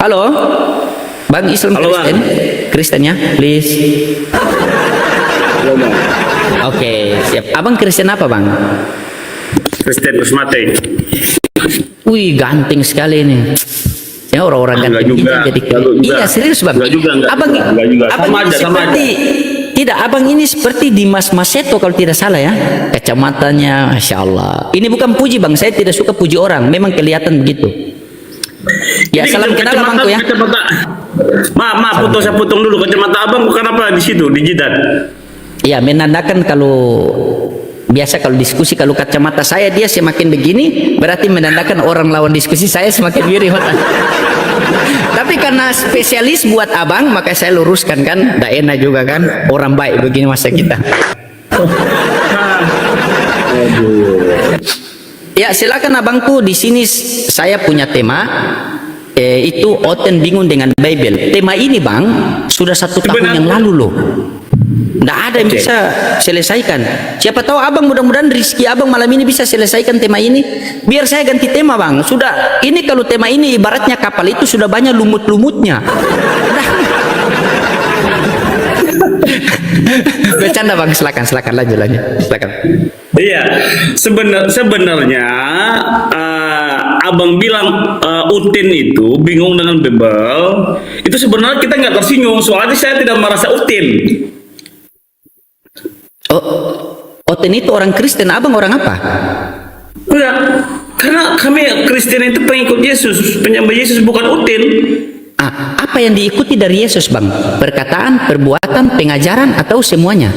Halo, Bang Islam. Halo, Kristen, Bang. Kristen ya, please. Halo, Bang. Oke, siap. Abang Kristen apa, Bang? Kristen Usmate. Wih, ganteng sekali ini. Ya orang-orang Enggak ganteng juga, kita jadi. enggak juga. Iya, serius, Bang. Enggak juga, enggak Abang, juga, enggak juga. abang Sama ini aja, sama seperti tidak, abang ini seperti Dimas Maseto kalau tidak salah ya. Kacamatanya, Masya Allah. Ini bukan puji, Bang. Saya tidak suka puji orang. Memang kelihatan begitu. Ya, Ini salam kenal kacamata- abangku ya. Kacamata. Maaf, saya potong dulu. Kacamata abang bukan apa di situ, di jidat. Ya, menandakan kalau biasa kalau diskusi, kalau kacamata saya dia semakin begini, berarti menandakan orang lawan diskusi saya semakin miring. Tapi karena spesialis buat abang, maka saya luruskan kan. Nggak enak juga kan, orang baik begini masa kita. Ya silakan abangku, di sini saya punya tema. Itu Oten bingung dengan Bible. Tema ini bang sudah 1 tahun yang lalu loh. Nggak ada yang bisa selesaikan. Siapa tahu abang, mudah-mudahan rezeki abang malam ini bisa selesaikan tema ini. Biar saya ganti tema bang. Sudah ini, kalau tema ini ibaratnya kapal itu sudah banyak lumut-lumutnya. Bercanda bang, silakan lanjut silakan. Iya, sebenarnya abang bilang Utin itu bingung dengan Bible. Itu sebenarnya kita nggak tersinggung, soalnya saya tidak merasa Utin. Oten itu orang Kristen, abang orang apa? Enggak, karena kami Kristen itu pengikut Yesus, penyembah Yesus, bukan Utin. Apa yang diikuti dari Yesus bang? Perkataan, perbuatan, pengajaran, atau semuanya?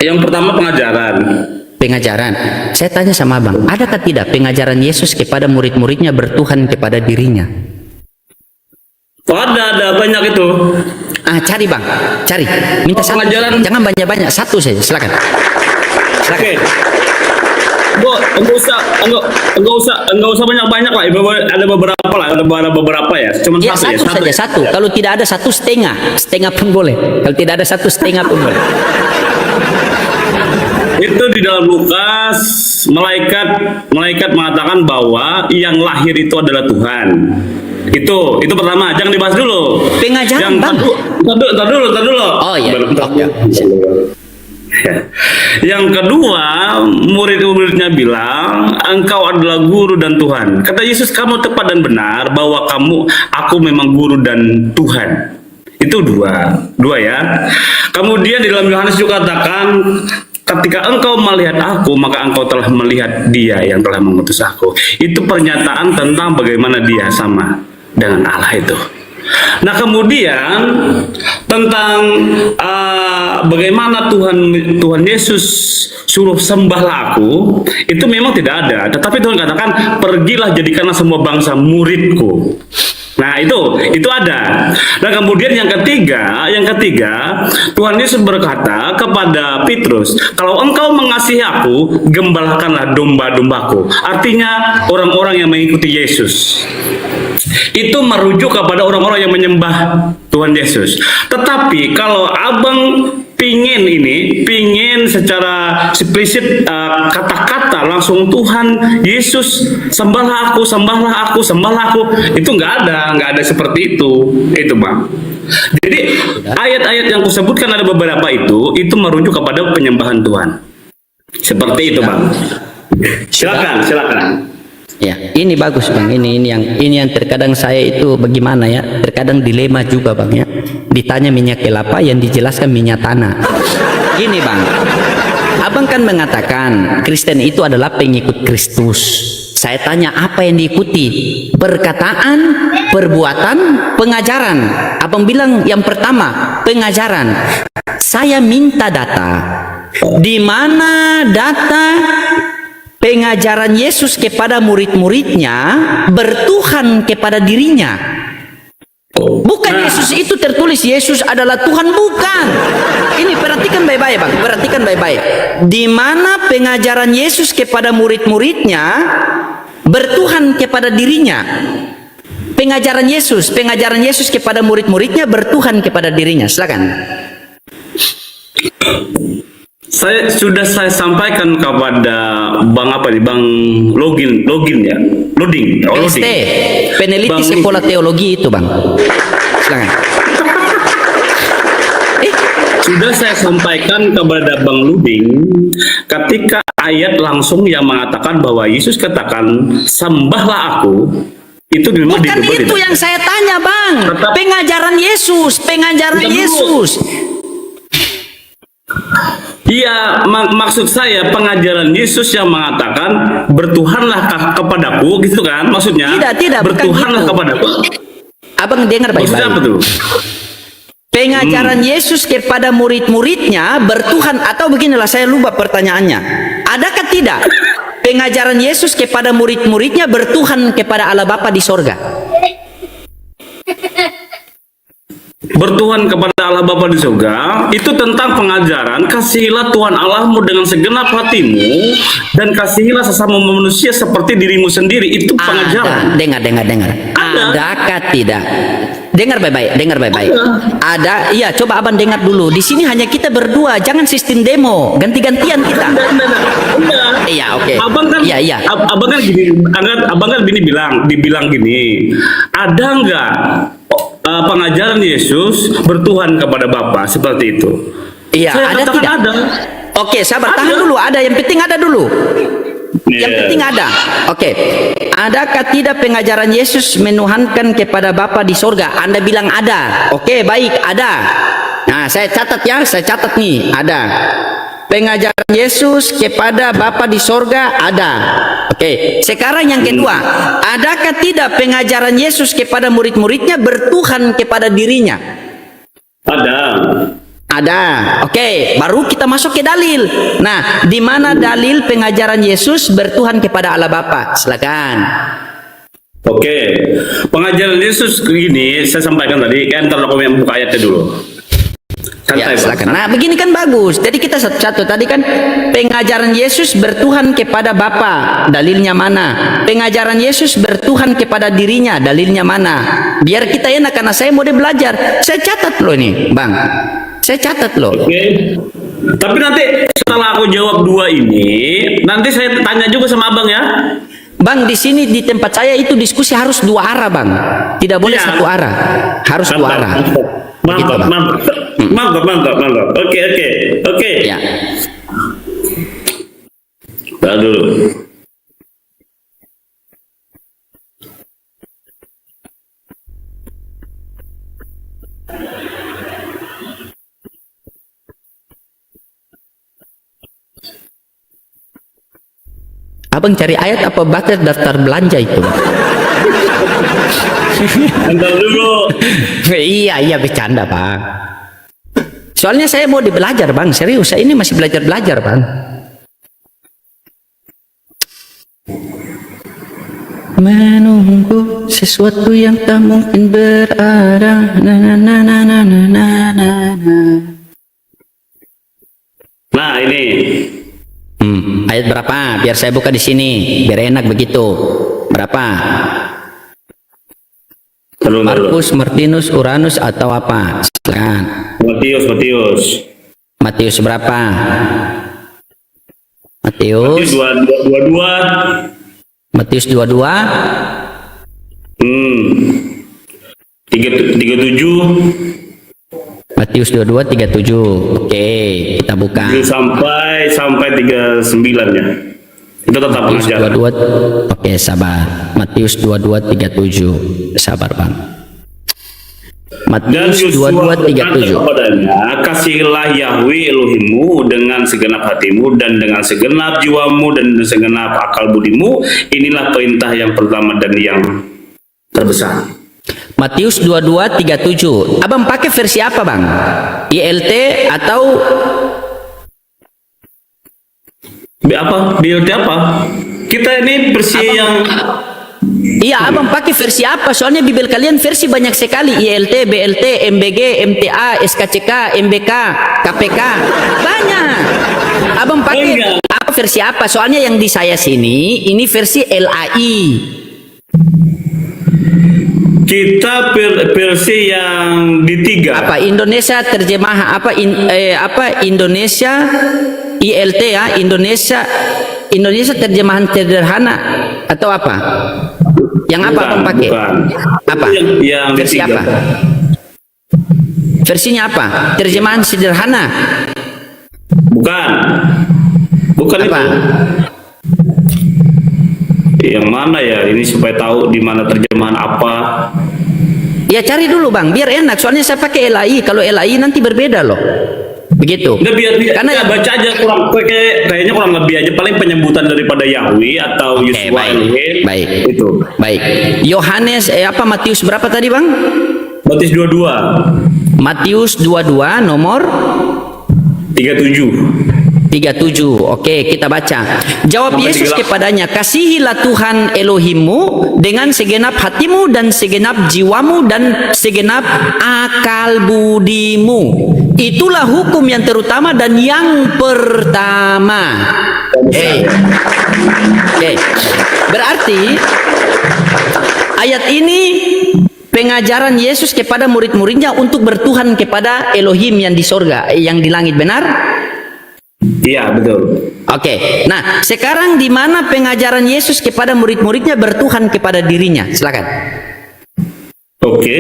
Yang pertama pengajaran. Pengajaran. Saya tanya sama abang, adakah tidak pengajaran Yesus kepada murid-muridnya bertuhan kepada dirinya? Ada banyak itu. Cari bang, cari. Minta satu, pengajaran. jangan banyak-banyak, satu saja, silakan. Oke. Enggak usah banyak-banyak lah. Ada beberapa lah, ada beberapa ya. Cuma Ya, satu satu saja, satu. Kalau tidak ada satu, setengah pun boleh. Kalau tidak ada satu, setengah pun boleh. Itu di dalam Lukas, malaikat mengatakan bahwa yang lahir itu adalah Tuhan. Itu pertama, jangan dibahas dulu. Pengajaran bang. Tar dulu. Oh iya. Oke. Yang kedua, murid-muridnya bilang, engkau adalah guru dan Tuhan. Kata Yesus, kamu tepat dan benar bahwa aku memang guru dan Tuhan. Itu dua ya. Kemudian di dalam Yohanes juga katakan, ketika engkau melihat aku, maka engkau telah melihat dia yang telah mengutus aku. Itu pernyataan tentang bagaimana dia sama dengan Allah itu. Nah kemudian tentang bagaimana Tuhan Yesus suruh sembahlah aku, itu memang tidak ada. Tetapi Tuhan katakan, pergilah jadikanlah semua bangsa muridku. Nah itu ada. Nah kemudian yang ketiga Tuhan Yesus berkata kepada Petrus, kalau engkau mengasihi aku, gembalakanlah domba-dombaku. Artinya orang-orang yang mengikuti Yesus. Itu merujuk kepada orang-orang yang menyembah Tuhan Yesus. Tetapi kalau abang pingin secara eksplisit kata-kata langsung Tuhan Yesus sembahlah aku, itu nggak ada seperti itu bang. Jadi ayat-ayat yang kusebutkan ada beberapa itu merujuk kepada penyembahan Tuhan. Seperti itu bang. Silakan. Ya, ini bagus bang. Ini yang terkadang saya itu bagaimana ya? Terkadang dilema juga bang ya. Ditanya minyak kelapa, yang dijelaskan minyak tanah. Gini bang, abang kan mengatakan Kristen itu adalah pengikut Kristus. Saya tanya apa yang diikuti? Perkataan, perbuatan, pengajaran. Abang bilang yang pertama pengajaran. Saya minta data. Di mana data pengajaran Yesus kepada murid-muridnya bertuhan kepada dirinya? Bukan Yesus itu tertulis Yesus adalah Tuhan, bukan. Ini perhatikan baik-baik bang, perhatikan baik-baik. Di mana pengajaran Yesus kepada murid-muridnya bertuhan kepada dirinya? Pengajaran Yesus kepada murid-muridnya bertuhan kepada dirinya. Silakan. Saya sampaikan kepada Bang apa nih, Bang Login ya, Loading. PST, peneliti Bang- sekolah teologi itu bang. Silakan. Sudah saya sampaikan kepada Bang Luding ketika ayat langsung yang mengatakan bahwa Yesus katakan sembahlah aku, itu memang Bukan di itu yang saya tanya bang. Tetap- Pengajaran Yesus, pengajaran Tunggu. Yesus. Iya, maksud saya pengajaran Yesus yang mengatakan bertuhanlah kepadaku, gitu kan? Maksudnya Tidak, bukan bertuhanlah gitu. kepadaku. Abang dengar Maksudnya apa baik-baik. tuh? Pengajaran Yesus kepada murid-muridnya bertuhan, atau beginilah saya lupa pertanyaannya. Adakah tidak pengajaran Yesus kepada murid-muridnya bertuhan kepada Allah Bapa di sorga? Bertuhan kepada Allah Bapa di surga itu tentang pengajaran kasihilah Tuhan Allahmu dengan segenap hatimu dan kasihilah sesama manusia seperti dirimu sendiri. Itu pengajaran. Dengar. Ada. Adakah tidak? Dengar baik-baik. Ada. Iya, coba abang dengar dulu. Di sini hanya kita berdua, jangan sistem demo, ganti-gantian kita. Enggak. Iya, oke. Abang kan, Iya. abang kan gini, abang kan dibilang gini, ada nggak pengajaran Yesus bertuhan kepada Bapa seperti itu? Iya, Saya ada katakan tidak? ada. Oke, sabar, Ada. tahan dulu. Ada, yang penting ada dulu. Yang Iya. penting ada. Oke. Adakah tidak pengajaran Yesus menuhankan kepada Bapa di sorga? Anda bilang ada. Oke, baik, ada. Nah, saya catat ya, saya catat nih, ada. Pengajaran Yesus kepada Bapa di sorga ada. Oke, sekarang yang kedua, adakah tidak pengajaran Yesus kepada murid-muridnya bertuhan kepada dirinya? Ada. Ada. Oke, baru kita masuk ke dalil. Nah, di mana dalil pengajaran Yesus bertuhan kepada Allah Bapa? Silakan. Oke, pengajaran Yesus gini, saya sampaikan tadi, kan ntar aku yang buka ayatnya dulu. Ya, Santai, Bang. silakan. Nah, begini kan bagus. Jadi kita satu-satu tadi kan pengajaran Yesus bertuhan kepada Bapa, dalilnya mana? Pengajaran Yesus bertuhan kepada dirinya, dalilnya mana? Biar kita enak karena saya mau belajar. Saya catat loh nih, Bang. Saya catat loh. Oke. Tapi nanti setelah aku jawab dua ini, nanti saya tanya juga sama abang ya. Bang, di sini di tempat saya itu diskusi harus dua arah, Bang. Tidak boleh Iya. satu arah. Harus dua arah. Begitu, Bang. Mantap. Oke. Ya. Tahan dulu. Abang cari ayat apa baca daftar belanja itu? Bentar dulu. Iya, bercanda, Bang. Soalnya saya mau belajar, Bang. Serius, saya ini masih belajar, Bang. Menunggu sesuatu yang tak mungkin berada. Nah, ini. Ayat berapa? Biar saya buka di sini, biar enak begitu. Berapa? Dulu. Markus, Martinus, Uranus atau apa? Silakan. Matius. Matius berapa? Matius Matius 22. Matius 22. 37 Matius 22 37. Oke, kita buka. sampai 39 ya. Itu tetap Matius pengajaran. 22. Oke, sabar. Matius 22 37. Sabar, Bang. Dan Matius Yosua 22 berkata 37. kepadanya, kasihilah Yahweh Elohimmu dengan segenap hatimu dan dengan segenap jiwamu dan dengan segenap akal budimu. Inilah perintah yang pertama dan yang terbesar. Matius 22 37. Abang pakai versi apa, Bang? ILT atau BLT apa? Kita ini versi yang iya, abang pakai versi apa? Soalnya Bibel kalian versi banyak sekali. ILT, BLT, MBG, MTA, SKCK, MBK, KPK. Banyak. Abang pakai apa versi apa? Soalnya yang di saya sini ini versi LAI. versi yang di 3. Apa Indonesia terjemahan apa Indonesia ILT ya, Indonesia terjemahan sederhana atau apa? Yang apa Bukan, Bang pakai? bukan. Apa? Yang di Versi 3. apa? Versinya apa? Terjemahan sederhana. Bukan. Bukan Apa? itu. Yang mana ya? Ini supaya tahu di mana terjemahan apa. Ya cari dulu Bang, biar enak. Soalnya saya pakai LAI. Kalau LAI nanti berbeda loh. Begitu. Udah biar Karena ya, baca aja kayaknya kurang lebih aja, paling penyebutan daripada Yahweh atau Oke, Yeshua baik. Elohim. Baik. Itu. Baik. Yohanes Matius berapa tadi Bang? Matius 22 Matius 22 nomor 37. 37. Oke, kita baca. Jawab Sampai Yesus 38. kepadanya, "Kasihilah Tuhan Elohimmu dengan segenap hatimu dan segenap jiwamu dan segenap akal budimu." Itulah hukum yang terutama dan yang pertama. Oke. Berarti ayat ini pengajaran Yesus kepada murid-muridnya untuk bertuhan kepada Elohim yang di sorga, yang di langit, benar? Iya, betul. Oke, nah sekarang di mana pengajaran Yesus kepada murid-muridnya bertuhan kepada dirinya? Silakan. Oke.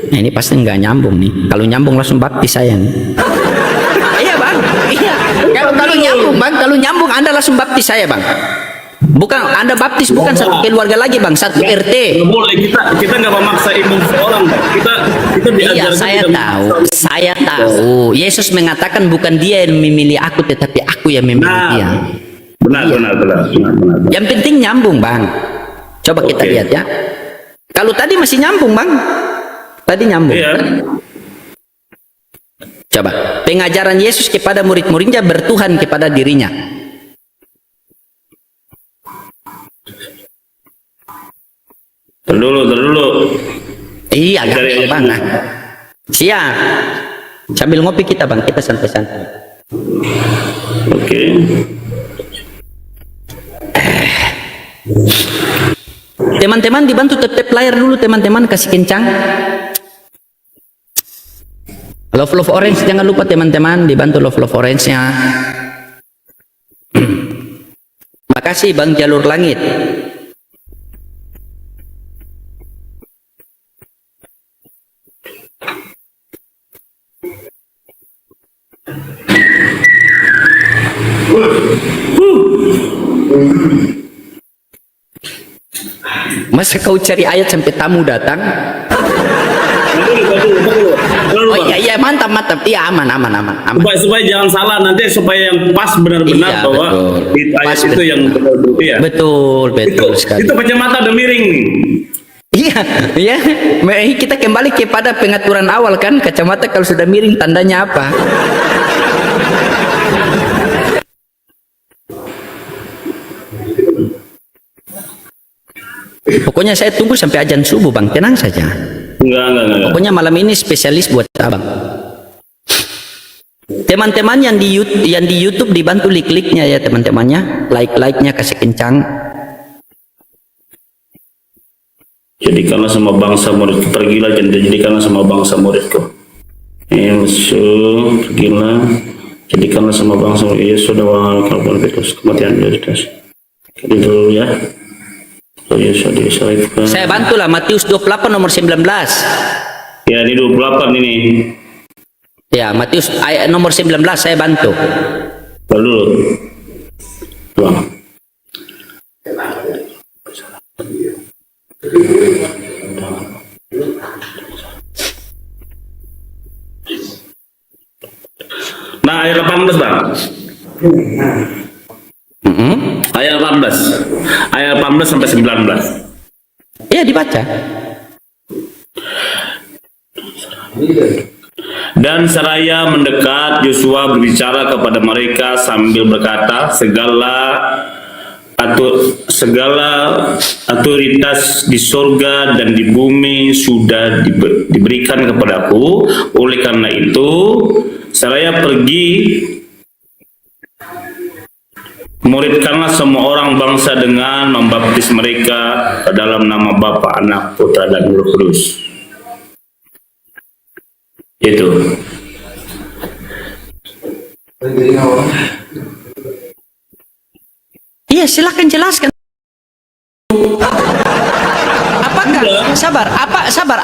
Nah, ini pasti nggak nyambung nih. Kalau nyambung langsung baptis saya nih. Iya Bang, iya. Kalau nyambung Bang, kalau nyambung Anda langsung baptis saya Bang. Bukan Anda baptis bukan satu keluarga lagi Bang, satu RT. Nggak boleh, kita nggak memaksa imun seorang, Bang. Kita Iya, diajarkan saya tahu. Yesus mengatakan bukan dia yang memilih aku, tetapi aku yang memilih dia. Benar. Yang penting nyambung Bang. Coba kita Oke. lihat ya. Kalau tadi masih nyambung Bang. Tadi nyambung. Iya. Coba. Pengajaran Yesus kepada murid-muridnya bertuhan kepada dirinya. Dulu. Iya, Dari- gampang Bang. Nah. Siap. Sambil ngopi kita Bang, kita santai-santai. Oke. Teman-teman dibantu tap layar dulu teman-teman, kasih kencang. Love orange jangan lupa teman-teman, dibantu love orange-nya. Makasih Bang Jalur Langit. Masa kau cari ayat sampai tamu datang? Dulu, Oh Bang. iya mantap. Iya aman. Supaya jangan salah, nanti supaya yang pas benar-benar Iya, bahwa betul. ayat Pas, itu yang betul-betul ya. Betul sekali. Itu kacamata udah miring nih. Iya. Kita kembali kepada pengaturan awal kan, kacamata kalau sudah miring tandanya apa? Pokoknya saya tunggu sampai azan subuh Bang, tenang saja. Enggak. Pokoknya malam ini spesialis buat Abang. Teman-teman yang di YouTube dibantu klik-kliknya ya teman-temannya, like-nya kasih kencang. Jadikanlah sama bangsa muridku, pergilah dan jadikanlah sama bangsa muridku. Yesus, pergilah, jadikanlah sama bangsa muridku. Yesus sudah walaupun Petrus kematian Yesus. Jadi dulu ya. Yesus disalibkan. Saya bantulah Matius 28 nomor 19. Ya, ini 28 ini. Ya, Matius ayat nomor 19 saya bantu. Dulu. Tuang. Nah, ayat 18, Bang. Ayat 18. Ayat 18 sampai 19. Ya, dibaca. Dan seraya mendekat, Yosua berbicara kepada mereka sambil berkata, segala otoritas di sorga dan di bumi sudah diberikan kepadaku. Oleh karena itu, seraya pergi Muridkanlah semua orang bangsa dengan membaptis mereka ke dalam nama Bapa, Anak, Putra, dan Roh Kudus. Itu. Iya, silakan jelaskan.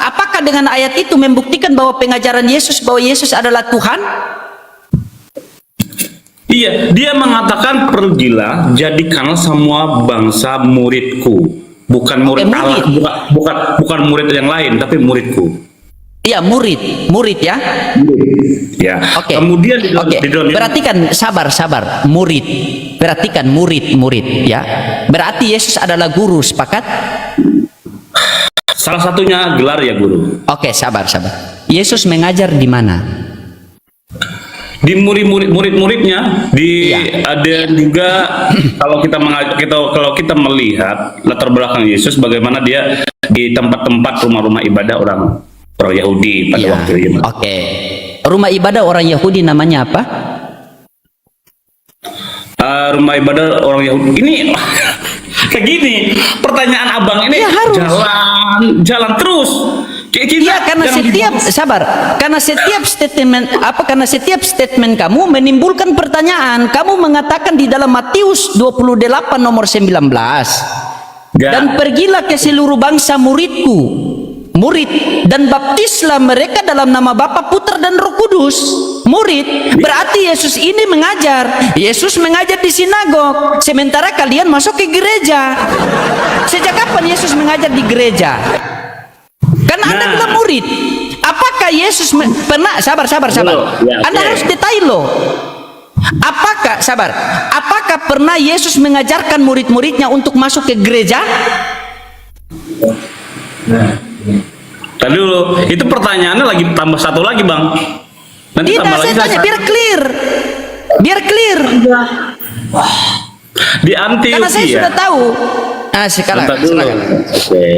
Apakah dengan ayat itu membuktikan bahwa pengajaran Yesus bahwa Yesus adalah Tuhan? Iya, dia mengatakan pergilah, jadikanlah semua bangsa muridku. Bukan murid Allah, bukan murid yang lain, tapi muridku. Iya, murid ya. Ya. Oke. Kemudian di dalam perhatikan, sabar. Murid. Perhatikan murid ya. Berarti Yesus adalah guru, sepakat? Salah satunya gelar ya guru. Oke, sabar. Yesus mengajar di mana? Di murid-muridnya, ada juga kalau kita melihat latar belakang Yesus bagaimana dia di tempat-tempat rumah-rumah ibadah orang Yahudi pada waktu itu. Oke. Rumah ibadah orang Yahudi namanya apa? Rumah ibadah orang Yahudi ini kayak gini. Pertanyaan abang ini jalan terus. Iya, karena setiap statement kamu menimbulkan pertanyaan. Kamu mengatakan di dalam Matius 28 nomor 19. Dan pergilah ke seluruh bangsa murid dan baptislah mereka dalam nama Bapa, Putra, dan Roh Kudus. Murid berarti Yesus ini mengajar. Yesus mengajar di sinagog, sementara kalian masuk ke gereja. Sejak kapan Yesus mengajar di gereja? Karena Anda bilang murid. Apakah Yesus pernah sabar? Anda harus detail loh. Apakah pernah Yesus mengajarkan murid-muridnya untuk masuk ke gereja? Tadi dulu, itu pertanyaannya lagi tambah satu lagi, Bang. Nanti tidak, tambah saya lagi tanya biar clear. Di Antioquia. Karena saya sudah tahu. Silakan. Oke.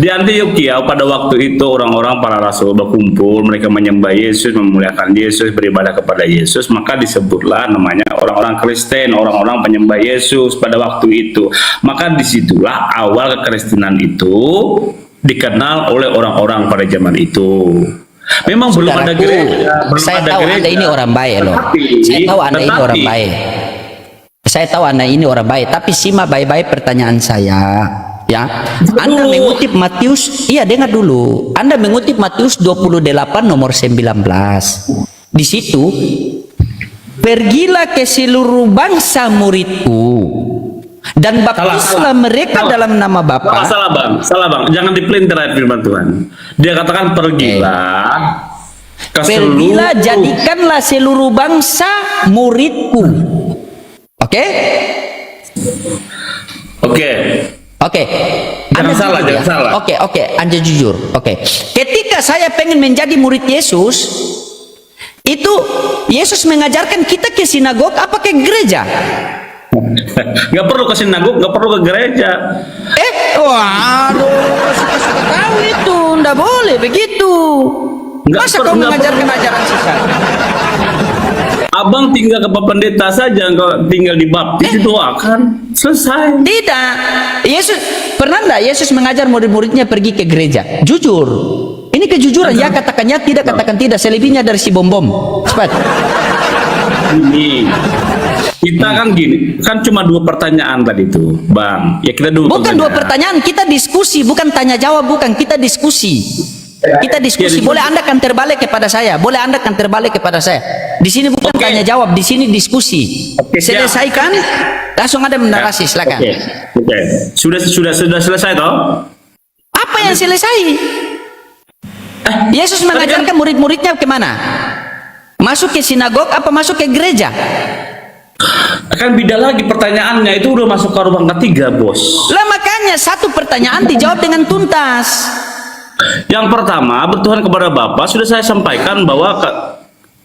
Di Antioquia pada waktu itu orang-orang para rasul berkumpul, mereka menyembah Yesus, memuliakan Yesus, beribadah kepada Yesus, maka disebutlah namanya orang-orang Kristen, orang-orang penyembah Yesus pada waktu itu. Maka disitulah awal kekristenan itu dikenal oleh orang-orang pada zaman itu. Memang belum ada gereja. Saya tahu Anda ini orang baik loh. Saya tahu Anda ini orang baik, tapi simak baik-baik pertanyaan saya. Ya, Anda mengutip Matius, dengar dulu. Anda mengutip Matius 28 nomor 19. Di situ, pergilah ke seluruh bangsa muridku dan baptislah mereka dalam nama Bapa. Salah bang. Jangan dipelintir ayat firman Tuhan. Dia katakan pergilah. Pergilah, jadikanlah seluruh bangsa muridku. Oke. Jangan salah. Oke. Anda jujur. Oke. Ketika saya pengen menjadi murid Yesus, itu Yesus mengajarkan kita ke sinagog apa ke gereja? Nggak perlu ke sinagog, nggak perlu ke gereja. Suka tahu itu, nggak boleh begitu. Masa kau mengajarkan ajaran sesat? Abang tinggal ke Pak Pendeta saja, engkau tinggal dibaptis, doakan, selesai. Tidak. Pernah enggak Yesus mengajar murid-muridnya pergi ke gereja? Jujur. Ini kejujuran. Ya katakan ya, tidak katakan tidak. Selebihnya dari si bom-bom. Cepat. Ini kita kan cuma 2 pertanyaan tadi itu, Bang. Ya kita dulu. Bukan 2 pertanyaan, kita diskusi, bukan tanya jawab, bukan, kita diskusi. Boleh Anda kan terbalik kepada saya. Di sini bukan tanya jawab, di sini diskusi. Selesaikan, langsung ada menarasi, silakan. Oke. Sudah selesai toh? Apa yang selesai? Yesus mengajarkan murid-muridnya kemana? Masuk ke sinagog apa masuk ke gereja? Kan beda lagi pertanyaannya, itu udah masuk ke ruang ketiga, Bos. Lah makanya satu pertanyaan dijawab dengan tuntas. Yang pertama, bertuhan kepada Bapa, sudah saya sampaikan bahwa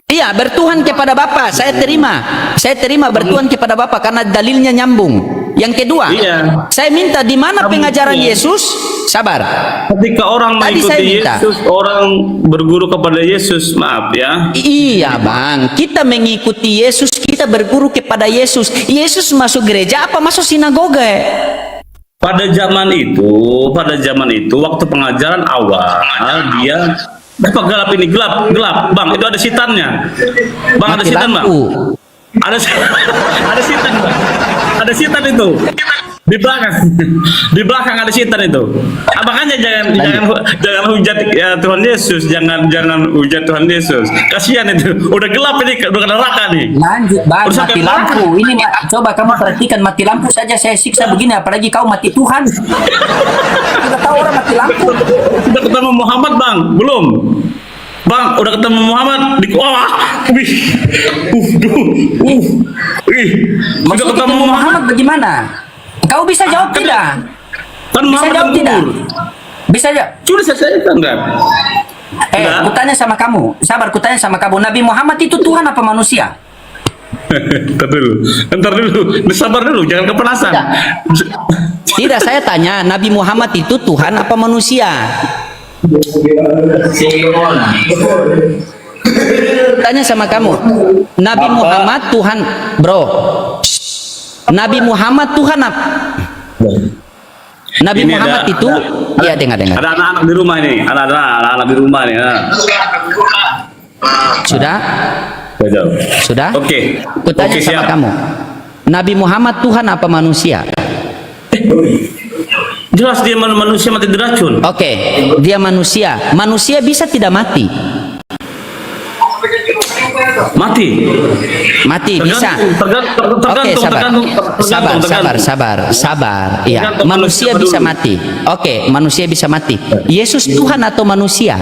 bertuhan kepada Bapa, saya terima bertuhan kepada Bapa karena dalilnya nyambung. Yang kedua, Iya. saya minta di mana pengajaran Yesus? Sabar. Ketika orang Tadi saya mengikuti minta. Yesus, orang berguru kepada Yesus, maaf ya. Iya bang, kita mengikuti Yesus, kita berguru kepada Yesus. Yesus masuk gereja apa masuk sinagoga? Pada zaman itu waktu pengajaran awal dia apa gelap ini gelap bang, itu ada setannya bang, ada Mati setan bang, lampu. ada ada setan bang, ada setan itu di belakang ada setan itu. Makanya jangan hujat ya Tuhan Yesus, jangan hujat Tuhan Yesus, kasihan itu, udah gelap ini, udah kena neraka nih. Lanjut bang, Udah mati sampai lampu. Ini coba kamu perhatikan, mati lampu saja saya siksa begini, apalagi kau mati Tuhan. Kita tahu orang mati lampu. Udah ketemu Muhammad bang, belum? Bang, udah ketemu Muhammad di Maksud ketemu Muhammad bagaimana? Kau bisa jawab tidak? Kan Bisa Muhammad jawab tidak? kubur. Bisa jawab. Sudah selesai enggak? Enggak. Kutanya sama kamu. Sabar, kutanya sama kamu. Nabi Muhammad itu Tuhan apa manusia? Ntar dulu, sabar dulu, jangan kepanasan. Tidak, saya tanya, Nabi Muhammad itu Tuhan apa manusia? Tanya sama kamu, Nabi Muhammad Tuhan, bro. Nabi Muhammad Tuhan apa? Nabi Ini Muhammad itu, iya dengar. Ada anak-anak di rumah ini, anak-anak di rumah nih. Sudah? Sudah? Oke. Kutanya Oke, sama siap. kamu, Nabi Muhammad Tuhan apa manusia? Jelas dia manusia mati diracun. Oke, dia manusia. Manusia bisa tidak mati? Mati bisa. Oke, sabar. Iya, manusia bisa mati. Oke, manusia bisa mati. Yesus Tuhan atau manusia?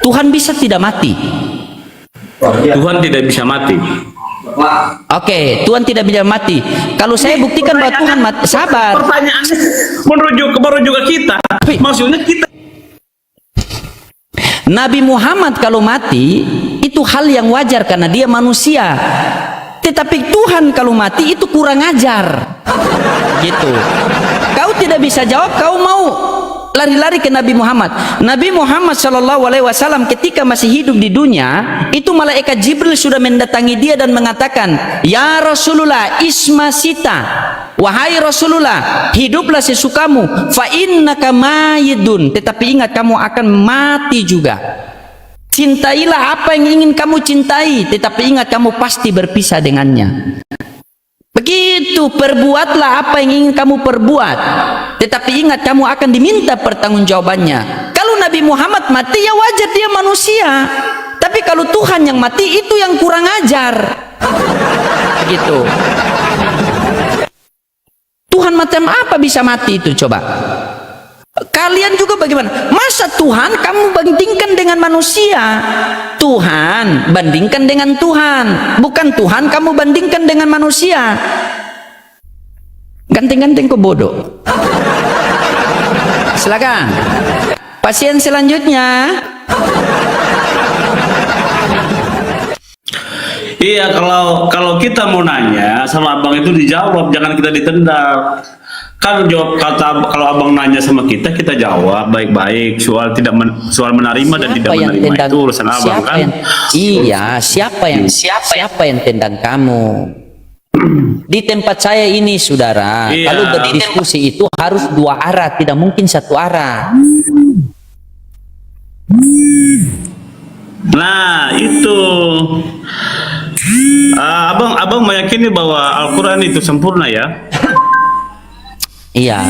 Tuhan bisa tidak mati? Tuhan tidak bisa mati. Oke, Tuhan tidak bisa mati. Kalau saya buktikan bahwa Tuhan mati, sabar. Pertanyaannya merujuk ke kita. Maksudnya kita. Nabi Muhammad kalau mati itu hal yang wajar karena dia manusia. Tetapi Tuhan kalau mati itu kurang ajar. Gitu. Kau tidak bisa jawab, kau mau lari-lari ke Nabi Muhammad. Nabi Muhammad SAW ketika masih hidup di dunia, itu malaikat Jibril sudah mendatangi dia dan mengatakan, "Ya Rasulullah, ismasita, wahai Rasulullah, hiduplah sesukamu, fa innaka mayidun, tetapi ingat kamu akan mati juga. Cintailah apa yang ingin kamu cintai, tetapi ingat kamu pasti berpisah dengannya. Begitu, perbuatlah apa yang ingin kamu perbuat, tetapi ingat kamu akan diminta pertanggungjawabannya." Kalau Nabi Muhammad mati ya wajar, dia manusia. Tapi kalau Tuhan yang mati itu yang kurang ajar. Begitu. Tuhan macam apa bisa mati itu coba? Kalian juga bagaimana? Masa Tuhan kamu bandingkan dengan manusia? Tuhan bandingkan dengan Tuhan, bukan Tuhan kamu bandingkan dengan manusia. Ganteng-ganteng kok bodoh. Silakan. Pasien selanjutnya. Iya, kalau kita mau nanya sama abang itu dijawab, jangan kita ditendang. Kan jawab kalau abang nanya sama kita jawab baik-baik. Soal menerima dan tidak menerima itu urusan abang kan. Siapa yang tendang kamu? Di tempat saya ini saudara, kalau berdiskusi itu harus dua arah, tidak mungkin satu arah. Nah itu abang meyakini bahwa Al-Quran itu sempurna ya? Iya.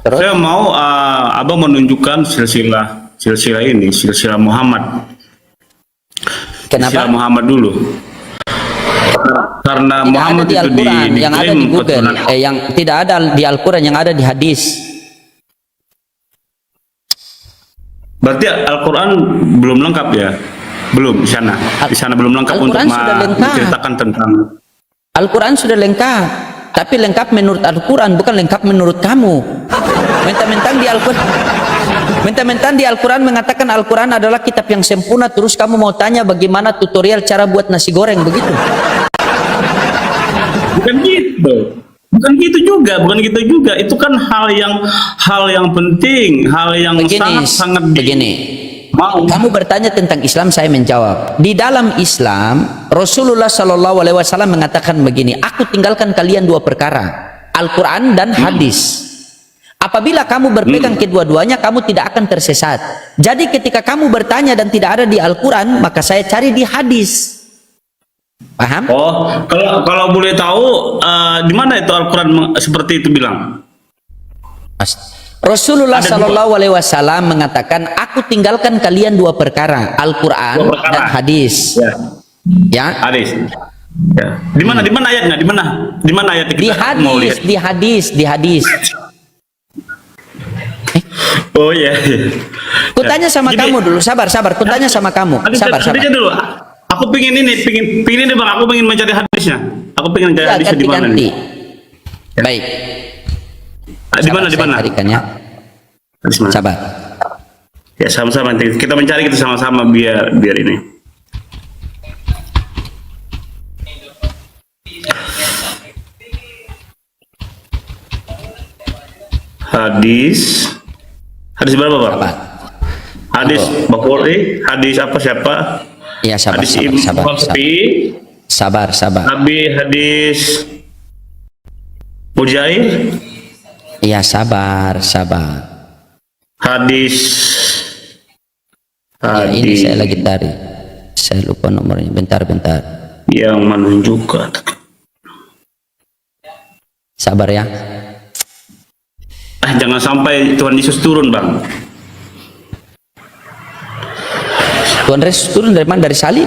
Terus? Saya mau abang menunjukkan silsilah ini, silsilah Muhammad. Kenapa? Silsilah Muhammad dulu. Karena Tidak Muhammad ada di itu Al-Quran, yang ada di Google, keturunan. yang tidak ada di Al-Quran, yang ada di hadis. Berarti Al-Quran belum lengkap ya? Belum di sana. Di sana belum lengkap untuk menceritakan tentang. Al-Quran sudah lengkap, tapi lengkap menurut Al-Quran, bukan lengkap menurut kamu. Mentang-mentang di Al-Quran. Mentang-mentang di Al-Quran mengatakan Al-Quran adalah kitab yang sempurna, terus kamu mau tanya bagaimana tutorial cara buat nasi goreng begitu? Bukan gitu. Bukan gitu juga, bukan gitu juga. Itu kan hal yang penting, hal yang sangat-sangat begini. mau. Kamu bertanya tentang Islam, saya menjawab. Di dalam Islam, Rasulullah Shallallahu Alaihi Wasallam mengatakan begini, aku tinggalkan kalian dua perkara, Al-Quran dan hadis. Apabila kamu berpegang kedua-duanya, kamu tidak akan tersesat. Jadi ketika kamu bertanya dan tidak ada di Al-Quran, maka saya cari di hadis. Paham? Oh, kalau boleh tahu di mana itu Al-Quran seperti itu bilang? Rasulullah Ada Shallallahu Alaihi Wasallam mengatakan, aku tinggalkan kalian dua perkara, Al-Quran dan hadis. Ya. Ya. Hadis. Ya. Di mana ayatnya? Di mana ayat Di hadis, di hadis. Oh iya. Kutanya sama Gini, kamu dulu, sabar. Kutanya sama kamu, sabar. Hadisnya dulu. Aku pengen ini bang. Aku pengen mencari hadisnya. Aku pengen mencari Ya, hadisnya di mana ganti. nih? Baik. Di mana? Saya carikan ya. Hadis mana? Sabar. Ya sama-sama. Kita mencari kita sama-sama biar ini. Hadis berapa bang? Sabar. Hadis Bukhari, hadis apa siapa? Iya, sabar. Hadis Ibnu Sabar. hadis Mujair, Iya, sabar. hadis Ya, ini saya lagi cari. Saya lupa nomornya. Bentar. yang menunjukkan. Sabar ya. Jangan sampai Tuhan Yesus turun bang. Tuhan Yesus turun dari mana? Dari salib.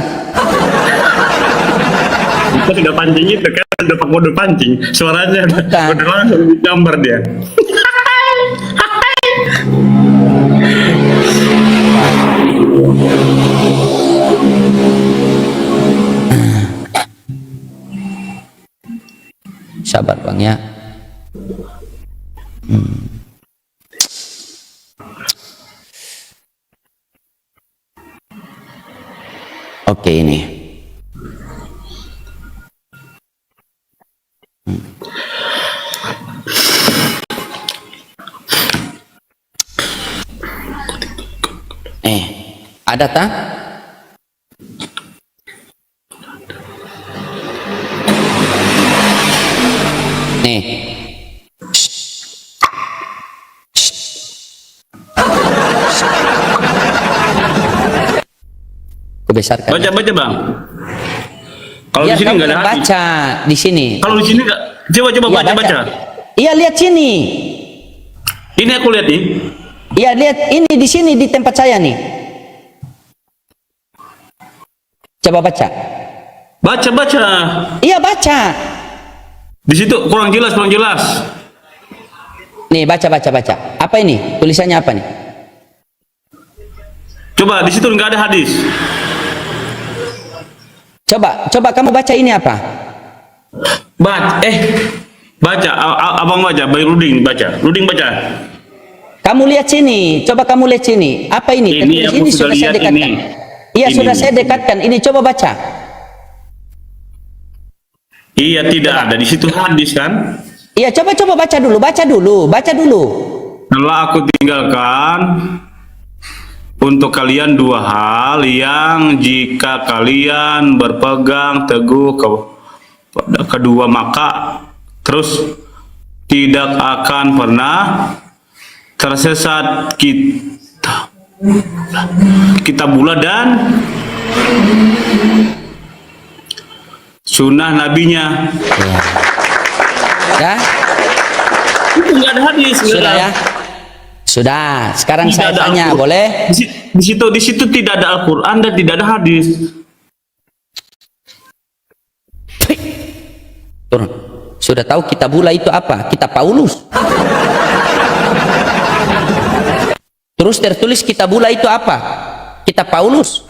Kita sudah pancing itu kan, udah pakai kode pancing, suaranya Bukan. udah langsung digambar dia. Sabar bang ya. Oke, ini. Ada tak? Nih. Kubesarkan. Baca bang. Kalau di Biar sini kamu nggak ada yang hadis. baca di sini. Kalau di sini nggak, coba Iya, baca. Iya, lihat sini. Ini aku lihat nih. Iya, lihat ini di sini di tempat saya nih. Coba baca. Baca. Iya, baca. Di situ kurang jelas. Nih, baca. Apa ini? Tulisannya apa nih? Coba di situ nggak ada hadis. Coba kamu baca ini apa? Baca. Abang baca. Ruding baca. Kamu lihat sini. Coba kamu lihat sini. Apa ini? Ini Tertulis aku ini sudah sudah saya lihat dekatkan. ini. Iya, Ini. sudah saya dekatkan. Ini coba baca. Iya, tidak ada di situ hadis kan? Iya, coba baca dulu. Telah aku tinggalkan untuk kalian dua hal yang jika kalian berpegang teguh pada kedua maka terus tidak akan pernah tersesat kita bulat dan sunnah nabinya. Ya, Itu nggak ada hadis. sudah ya. Sudah. Sekarang Tidak saya ada tanya, Al-Quran. boleh? Di situ tidak ada Al-Quran dan tidak ada hadis. Turun. Sudah tahu kitabullah itu apa? Kitab Paulus. Terus tertulis kitabullah itu apa? Kitab Paulus.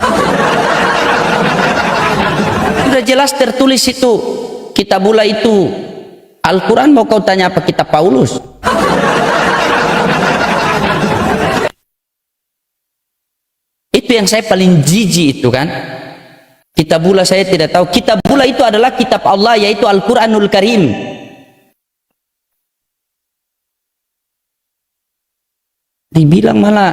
Sudah jelas tertulis itu kitabullah itu Al-Quran. Mau kau tanya apa kitab Paulus? Itu yang saya paling jijik itu kan. Kitabullah saya tidak tahu. Kitabullah itu adalah kitab Allah, yaitu Al-Quranul Karim. Dibilang malah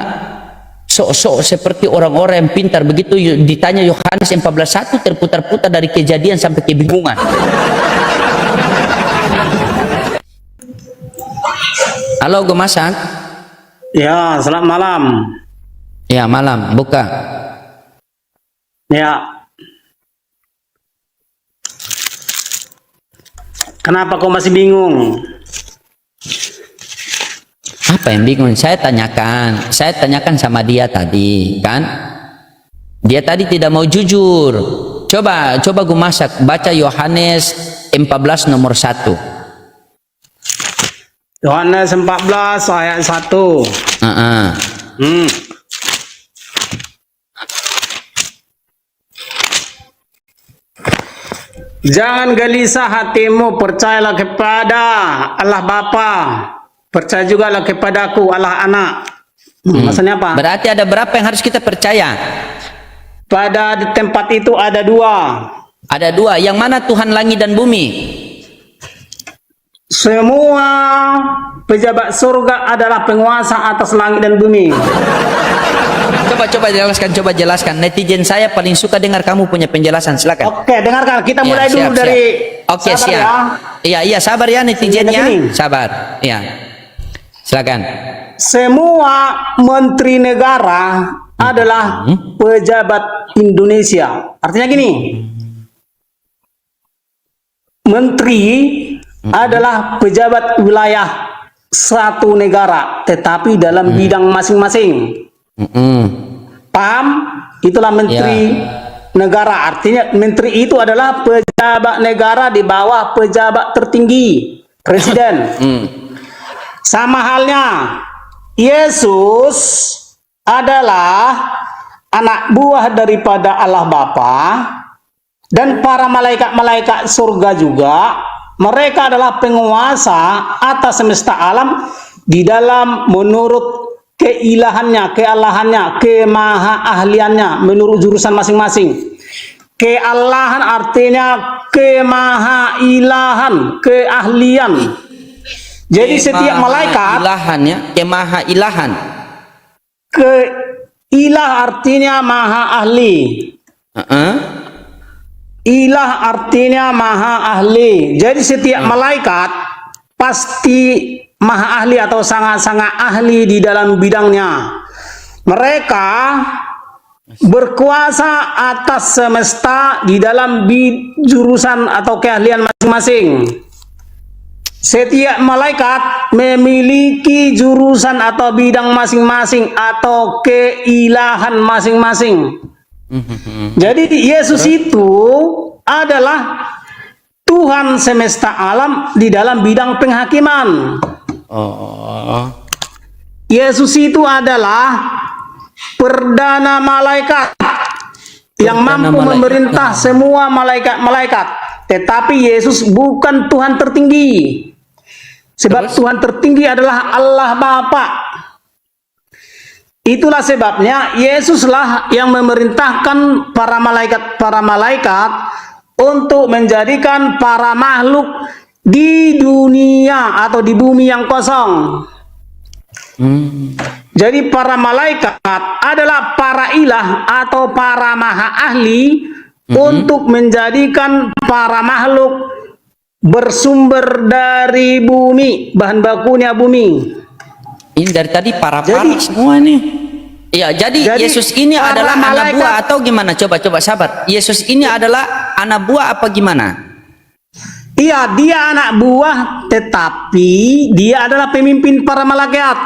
sok-sok seperti orang-orang yang pintar. Begitu ditanya Yohanes 14:1 terputar-putar dari Kejadian sampai kebingungan. Halo, gue masak. Ya, selamat malam. Ya, malam. Buka. Ya. Kenapa kau masih bingung? Apa yang bingung? Saya tanyakan sama dia tadi, kan? Dia tadi tidak mau jujur. Coba gue masak. Baca Yohanes 14 nomor 1. Yohanes 14 ayat 1. Jangan gelisah hatimu, percayalah kepada Allah Bapa, percaya jugalah kepadaku Allah Anak. Maksudnya apa? Berarti ada berapa yang harus kita percaya? Pada di tempat itu ada dua. Ada dua. Yang mana Tuhan langit dan bumi? Semua pejabat surga adalah penguasa atas langit dan bumi. Coba jelaskan. Netizen saya paling suka dengar kamu punya penjelasan. Silakan. Oke, dengarkan. Kita Ya, mulai dulu siap. dari Oke, sabar siap. ya. Iya, sabar ya netizennya. Begini. Sabar. Ya. Silakan. Semua menteri negara adalah pejabat Indonesia. Artinya gini. Menteri adalah pejabat wilayah satu negara, tetapi dalam bidang masing-masing. Paham? Itulah menteri negara. Artinya menteri itu adalah pejabat negara di bawah pejabat tertinggi, presiden. Sama halnya Yesus adalah anak buah daripada Allah Bapa, dan para malaikat-malaikat surga juga. Mereka adalah penguasa atas semesta alam di dalam menurut keilahannya, kealahannya, kemahaahliannya, menurut jurusan masing-masing. Kealahan artinya kemahailahan, keahlian. Jadi setiap malaikat, Ilahannya, kemahailahan. ilah artinya maha ahli. Ilah artinya maha ahli. Jadi setiap malaikat pasti maha ahli atau sangat-sangat ahli di dalam bidangnya. Mereka berkuasa atas semesta di dalam jurusan atau keahlian masing-masing. Setiap malaikat memiliki jurusan atau bidang masing-masing atau keilahan masing-masing. Jadi Yesus itu adalah Tuhan semesta alam di dalam bidang penghakiman. Yesus itu adalah perdana malaikat yang mampu memerintah semua malaikat-malaikat. Tetapi Yesus bukan Tuhan tertinggi. Sebab Tuhan tertinggi adalah Allah Bapa. Itulah sebabnya Yesuslah yang memerintahkan para malaikat untuk menjadikan para makhluk di dunia atau di bumi yang kosong. Jadi para malaikat adalah para ilah atau para maha ahli untuk menjadikan para makhluk bersumber dari bumi, bahan bakunya bumi. Ini dari tadi para Jadi- semua nih. Iya, jadi Yesus ini para adalah anak malaikat- buah atau gimana? Coba sabar. Yesus ini adalah anak buah apa gimana? Iya, dia anak buah, tetapi dia adalah pemimpin para malaikat.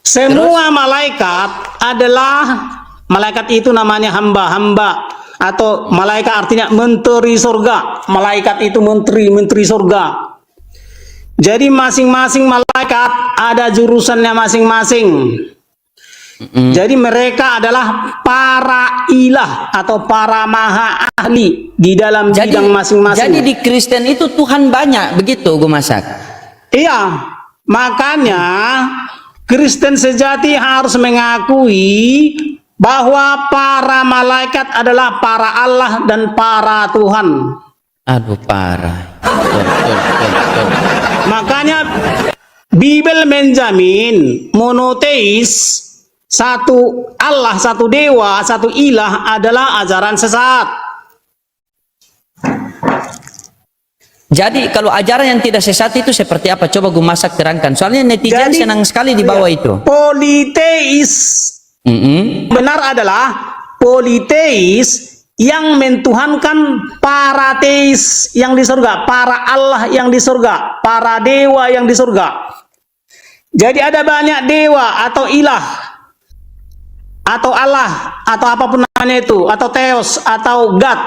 Semua malaikat adalah, malaikat itu namanya hamba-hamba, atau malaikat artinya menteri surga. Malaikat itu menteri surga. Jadi masing-masing malaikat ada jurusannya masing-masing. Jadi mereka adalah para ilah atau para maha ahli di dalam bidang masing-masing. Jadi di Kristen itu Tuhan banyak, begitu gue masak. Iya, makanya Kristen sejati harus mengakui bahwa para malaikat adalah para Allah dan para Tuhan. Aduh, parah. Betul. Makanya Bible menjamin monoteis, satu Allah, satu dewa, satu ilah adalah ajaran sesat. Jadi kalau ajaran yang tidak sesat itu seperti apa? Coba gue masak terangkan. Soalnya netizen Jadi, senang sekali di bawah itu. Politeis benar adalah politeis yang mentuhankan para teis yang di surga, para Allah yang di surga, para dewa yang di surga. Jadi ada banyak dewa atau ilah atau Allah atau apapun namanya itu, atau Theos atau God.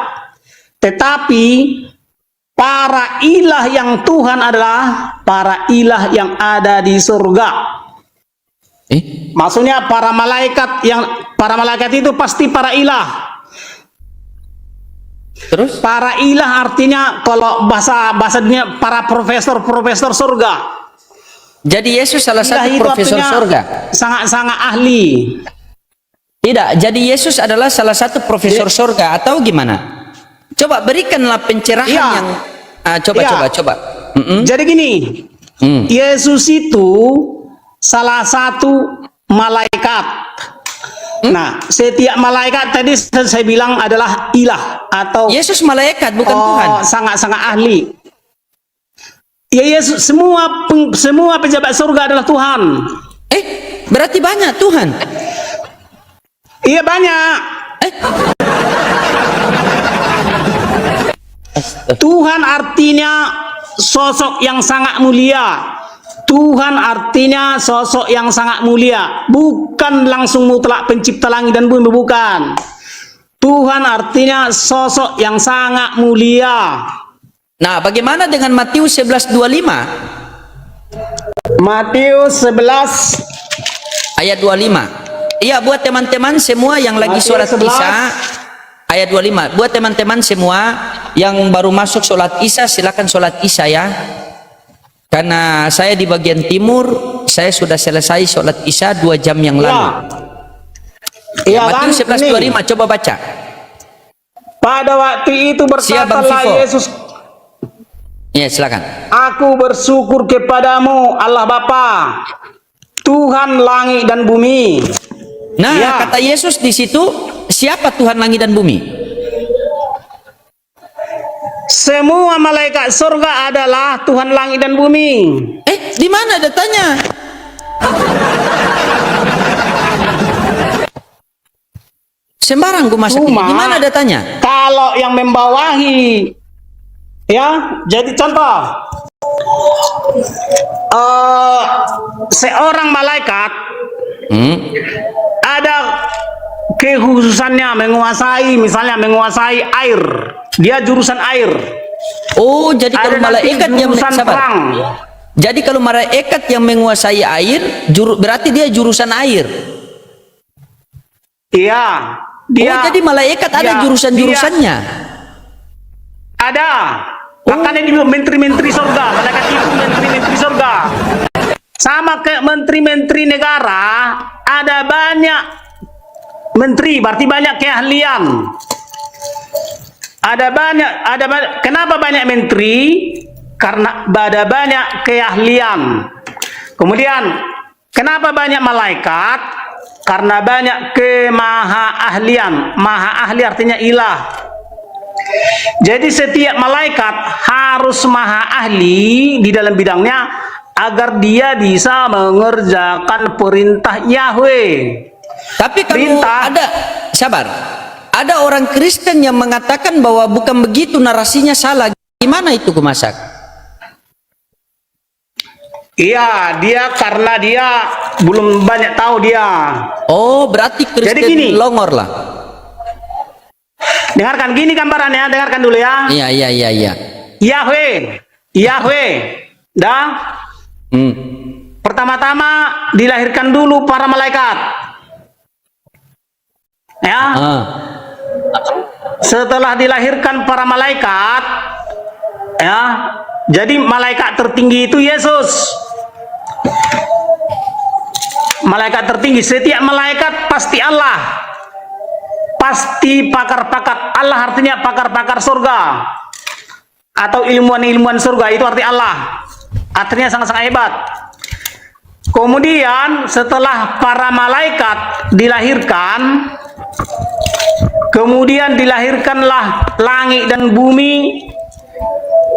Tetapi para ilah yang Tuhan adalah para ilah yang ada di surga. Maksudnya para malaikat itu pasti para ilah. Terus? Para ilah artinya kalau bahasa dunia para profesor surga. Jadi Yesus salah Ilah satu itu profesor artinya surga. sangat ahli. Tidak, jadi Yesus adalah salah satu profesor surga atau gimana? Coba berikanlah pencerahan Iya. yang coba. Jadi gini, Yesus itu salah satu malaikat. Nah, setiap malaikat tadi saya bilang adalah ilah atau Yesus malaikat bukan Tuhan. sangat ahli. Ya Yesus, semua pejabat surga adalah Tuhan. Berarti banyak Tuhan. Iya banyak. Tuhan artinya sosok yang sangat mulia. Tuhan artinya sosok yang sangat mulia, bukan langsung mutlak pencipta langit dan bumi, bukan. Tuhan artinya sosok yang sangat mulia. Nah, bagaimana dengan Matius 11:25? Matius 11 ayat 25. Iya, buat teman-teman semua yang lagi Matius sholat 11. Isya, ayat 25. Buat teman-teman semua yang baru masuk sholat Isya, silakan sholat Isya ya. Karena saya di bagian timur, saya sudah selesai sholat Isya 2 jam yang lalu. Iya kan? Matius 11:25, coba baca. Pada waktu itu Siap, Bang berkatalah Vivo. Yesus, Ya, silakan. Aku bersyukur kepadamu Allah Bapa, Tuhan langit dan bumi. Nah, Ya. kata Yesus di situ, siapa Tuhan langit dan bumi? Semua malaikat surga adalah Tuhan langit dan bumi. Di mana datanya? Sembarang gue masak ini. Cuma, Di mana datanya? Kalau yang membawahi, ya, jadi contoh, seorang malaikat ada kekhususannya menguasai, misalnya menguasai air. Dia jurusan air. Oh, jadi kalau Ada nanti malaikat yang jurusan sabar. perang. Jadi kalau malaikat yang menguasai air, berarti dia jurusan air. Iya. Oh, jadi malaikat ada jurusan-jurusannya. Ada. Makanya dia menteri-menteri surga. Malaikat itu menteri-menteri surga. Sama kayak menteri-menteri negara, ada banyak menteri, berarti banyak keahlian. Kenapa banyak menteri? Karena ada banyak keahlian. Kemudian, kenapa banyak malaikat? Karena banyak kemahaahlian. Maha ahli artinya ilah. Jadi setiap malaikat harus maha ahli di dalam bidangnya agar dia bisa mengerjakan perintah Yahweh. Tapi kalau ada orang Kristen yang mengatakan bahwa bukan begitu, narasinya salah. Gimana itu gue masak? Iya, karena dia belum banyak tahu dia. Oh, berarti Kristen Jadi gini. longor lah. Dengarkan gini gambarannya, dengarkan dulu ya. Iya. Yahweh. Dah. Pertama-tama dilahirkan dulu para malaikat. Ya. Setelah dilahirkan para malaikat, ya. Jadi malaikat tertinggi itu Yesus. malaikat tertinggi. Setiap malaikat pasti Allah. Pasti pakar-pakar. Allah artinya pakar-pakar surga. Atau ilmuwan-ilmuwan surga, itu arti Allah. Artinya sangat-sangat hebat. Kemudian setelah para malaikat dilahirkan, kemudian dilahirkanlah langit dan bumi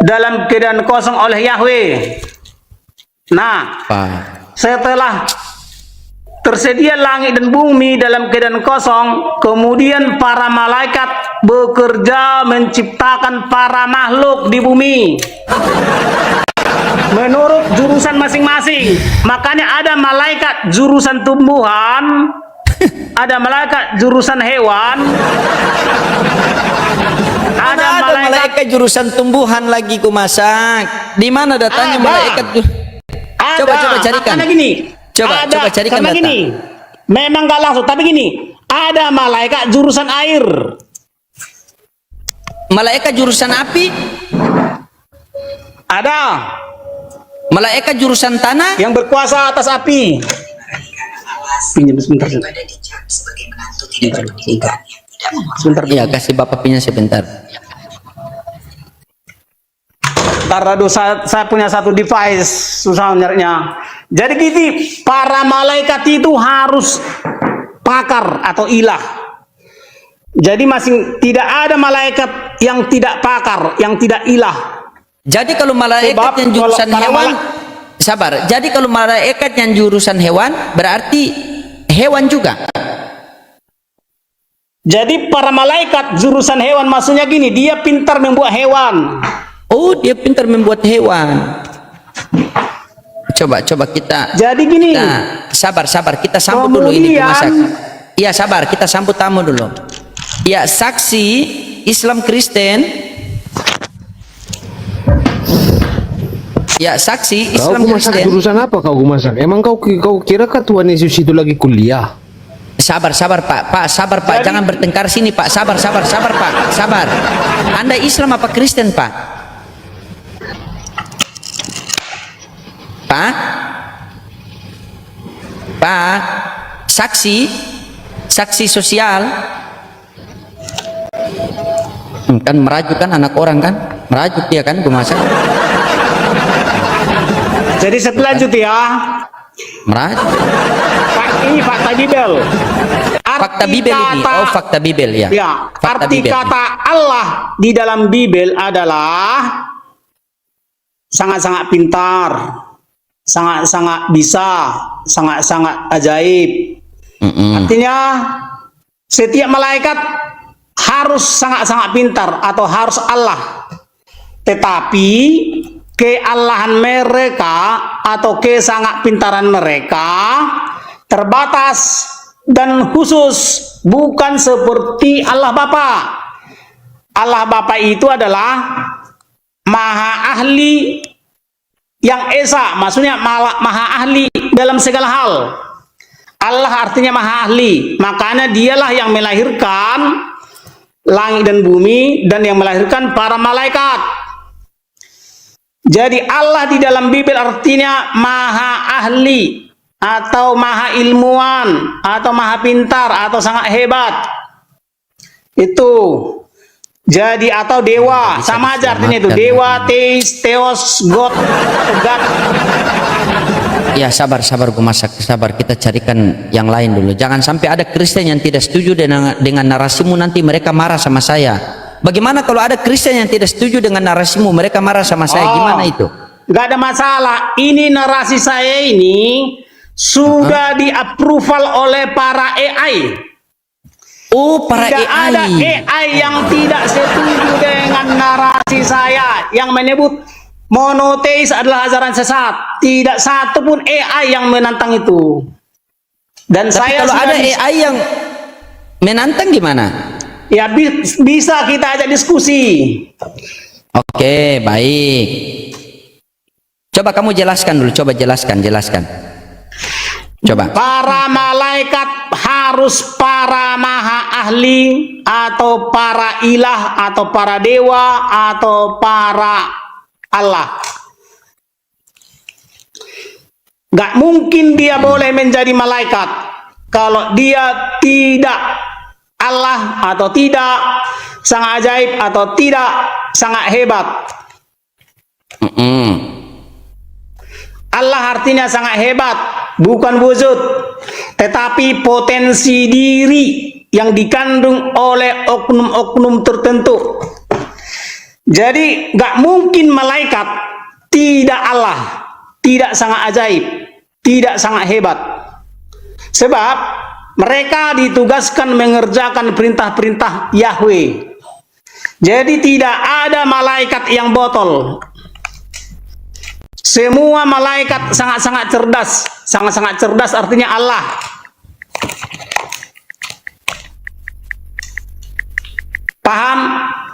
dalam keadaan kosong oleh Yahweh. Nah, setelah tersedia langit dan bumi dalam keadaan kosong, kemudian para malaikat bekerja menciptakan para makhluk di bumi menurut jurusan masing-masing. Makanya ada malaikat jurusan tumbuhan, ada malaikat jurusan hewan, Ada malaikat jurusan tumbuhan lagi kumasak. Di mana datanya Ada. malaikat? Coba carikan. Makanya gini. Coba carikan karena data. gini. Memang gak langsung, tapi gini. Ada malaikat jurusan air. Malaikat jurusan api, Ada malaikat jurusan tanah. yang berkuasa atas api. Pinjam sebentar. Sebentar. Iya, kasih bapak punya sebentar. Aduh, saya punya satu device, susah nyarinya. Jadi gini, para malaikat itu harus pakar atau ilah. Jadi tidak ada malaikat yang tidak pakar, yang tidak ilah. Jadi kalau malaikat Sebab yang jurusan kalau para hewan, sabar. Jadi kalau malaikat yang jurusan hewan, berarti hewan juga. Jadi para malaikat jurusan hewan, maksudnya gini, dia pintar membuat hewan. Oh, dia pintar membuat hewan. Coba kita. Jadi gini, Sabar, kita sambut dulu ini masak. Iya, sabar, kita sambut tamu dulu. Ya, saksi Islam Kristen. Ya, saksi Kau Islam masak Kristen. jurusan apa kau masak? Emang kau kira kan Tuhan Yesus itu lagi kuliah? Sabar Pak, sabar Pak, jangan bertengkar sini Pak. Sabar Pak, sabar. Anda Islam apa Kristen Pak? Pak, saksi sosial. Kan merajuk kan anak orang kan? Merajuk dia kan, gue masak. jadi selanjut ya. Merajuk. Ini fakta Bibel. Fakta Bibel ini. Oh, fakta Bibel ya. Ya, Fakta arti Bibel. kata Allah di dalam Bibel adalah sangat-sangat pintar, sangat-sangat bisa, sangat-sangat ajaib. Artinya setiap malaikat harus sangat-sangat pintar atau harus Allah. Tetapi keallahan mereka atau kesangat pintaran mereka terbatas dan khusus, bukan seperti Allah Bapa. Allah Bapa itu adalah maha ahli yang esa, maksudnya maha ahli dalam segala hal. Allah artinya maha ahli, makanya dialah yang melahirkan langit dan bumi dan yang melahirkan para malaikat. Jadi Allah di dalam Bibel artinya maha ahli atau maha ilmuwan atau maha pintar atau sangat hebat. Itu. Jadi atau dewa, sama aja artinya itu. Dewa, teis, theos, God, atau God. Ya, sabar gue masak. Sabar, kita carikan yang lain dulu. Jangan sampai ada Kristen yang tidak setuju dengan narasimu, nanti mereka marah sama saya. Bagaimana kalau ada Kristen yang tidak setuju dengan narasimu, mereka marah sama saya? Gimana itu? Gak ada masalah. Ini narasi saya ini sudah di-approval oleh para AI. Oh, para Tidak AI. ada AI yang tidak setuju dengan narasi saya yang menyebut monoteis adalah ajaran sesat. Tidak satu pun AI yang menantang itu. Dan Tapi saya kalau sudah ada AI yang menantang gimana? ya bisa kita ajak diskusi. Oke, baik. Coba kamu jelaskan dulu, jelaskan. Coba. Para malaikat harus para maha ahli atau para ilah atau para dewa atau para Allah. Gak mungkin dia boleh menjadi malaikat kalau dia tidak Allah, atau tidak sangat ajaib, atau tidak sangat hebat. Allah artinya sangat hebat, bukan wujud, tetapi potensi diri yang dikandung oleh oknum-oknum tertentu. Jadi gak mungkin malaikat tidak Allah, tidak sangat ajaib, tidak sangat hebat. Sebab mereka ditugaskan mengerjakan perintah-perintah Yahweh. Jadi tidak ada malaikat yang botol. Semua malaikat sangat-sangat cerdas. Sangat-sangat cerdas artinya Allah. Paham?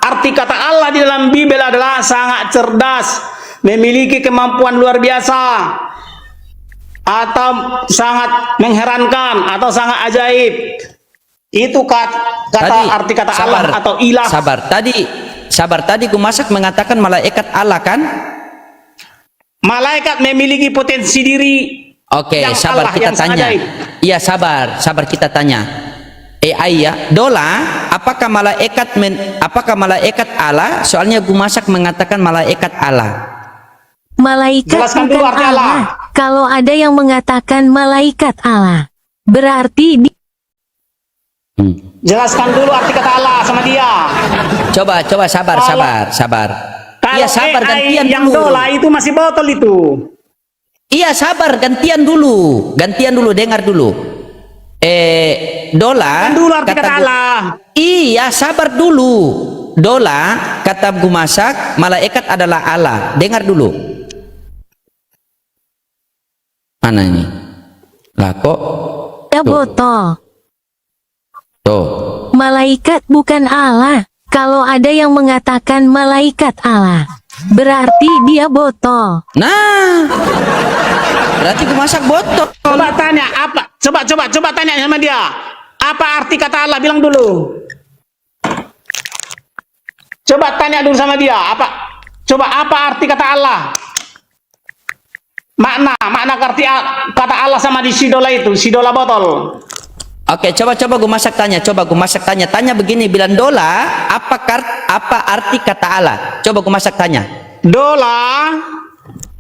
Arti kata Allah di dalam Bible adalah sangat cerdas, memiliki kemampuan luar biasa, atau sangat mengherankan, atau sangat ajaib. Itu arti kata sabar, Allah atau ilah. Sabar tadi Gumasak mengatakan malaikat Allah kan? Malaikat memiliki potensi diri. Oke, yang sabar Allah, kita yang sangat tanya. ajaib. Iya, sabar kita tanya. Ayah, Dola, apakah malaikat Allah? Soalnya Gumasak mengatakan malaikat Allah. Malaikat Jelaskan bukan dulu arti Allah. Allah. Kalau ada yang mengatakan malaikat Allah, berarti Jelaskan dulu arti kata Allah sama dia. Coba sabar. Kalau Iya, sabar, AI gantian yang dulu. Dola itu masih botol itu. Iya, sabar, gantian dulu, dengar dulu. Dola Kan dulu arti kata Gu- Allah. Iya, sabar dulu. Dola kata Gumasak malaikat adalah Allah. Dengar dulu. Mana ini? Lah kok ada botol. tuh. Malaikat bukan Allah. Kalau ada yang mengatakan malaikat Allah, berarti dia botol. Nah, berarti Gumasak botol. Coba tanya apa? Coba tanya sama dia. Apa arti kata Allah? Bilang dulu. Coba tanya dulu sama dia. Coba apa arti kata Allah? Makna arti kata Allah sama di sidola itu, sidola botol. Oke, coba Gumasak tanya. Tanya begini, bilang Dola, apa arti kata Allah? Coba Gumasak tanya. Dola,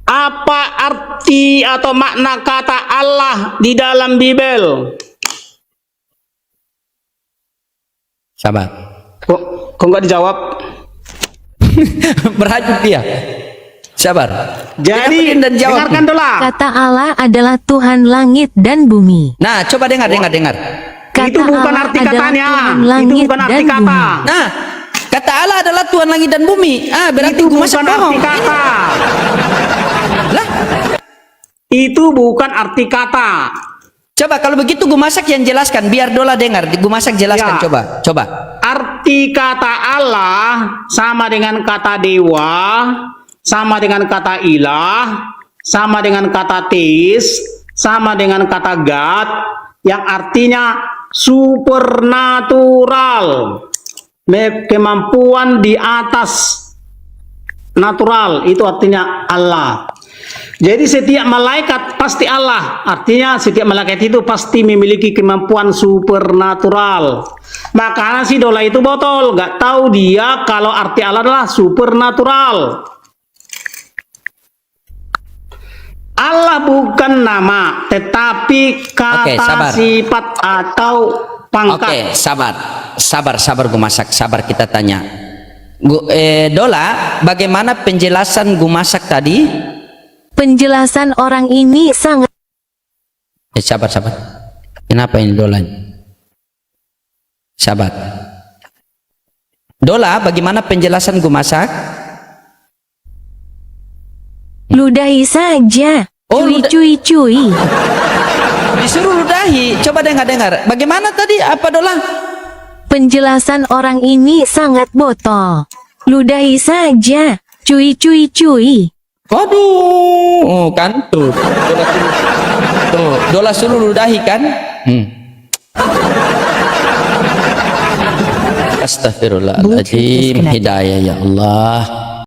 apa arti atau makna kata Allah di dalam Bible? Sabar. Kok nggak dijawab? Berhajuk dia. Sabar. Jadi, Dengar dan jawab. dengarkan Dola. Kata Allah adalah Tuhan langit dan bumi. Nah, coba dengar. Kata Itu bukan Allah arti adalah katanya. Tuhan Itu langit bukan arti dan kata. bumi. Nah, kata Allah adalah Tuhan langit dan bumi. Berarti Itu Gumasak bukan bohong. arti kata. Lah, Itu bukan arti kata. coba kalau begitu Gumasak yang jelaskan biar Dola dengar. Gumasak jelaskan, Ya. coba. Arti kata Allah sama dengan kata dewa, sama dengan kata ilah, sama dengan kata teis, sama dengan kata God, yang artinya supernatural, kemampuan di atas natural, itu artinya Allah. Jadi setiap malaikat pasti Allah, artinya setiap malaikat itu pasti memiliki kemampuan supernatural. Makanya si Dola itu botol, nggak tahu dia kalau arti Allah adalah supernatural. Allah bukan nama, tetapi kata Oke, sabar. sifat atau pangkat. Oke, sabar Gumasak, sabar kita tanya. Dola, bagaimana penjelasan Gumasak tadi? Penjelasan orang ini sangat Sabar. Kenapa ini Dola? Sabar. Dola, bagaimana penjelasan Gumasak? ludahi saja. Oh, Cuy. Disuruh ludahi. Coba dengar. Bagaimana tadi? Apa Dola? Penjelasan orang ini sangat botol. Ludahi saja. Cuy. Waduh, kan tuh. Dola suruh ludahi kan? Astagfirullahaladzim. Hidayah ya Allah.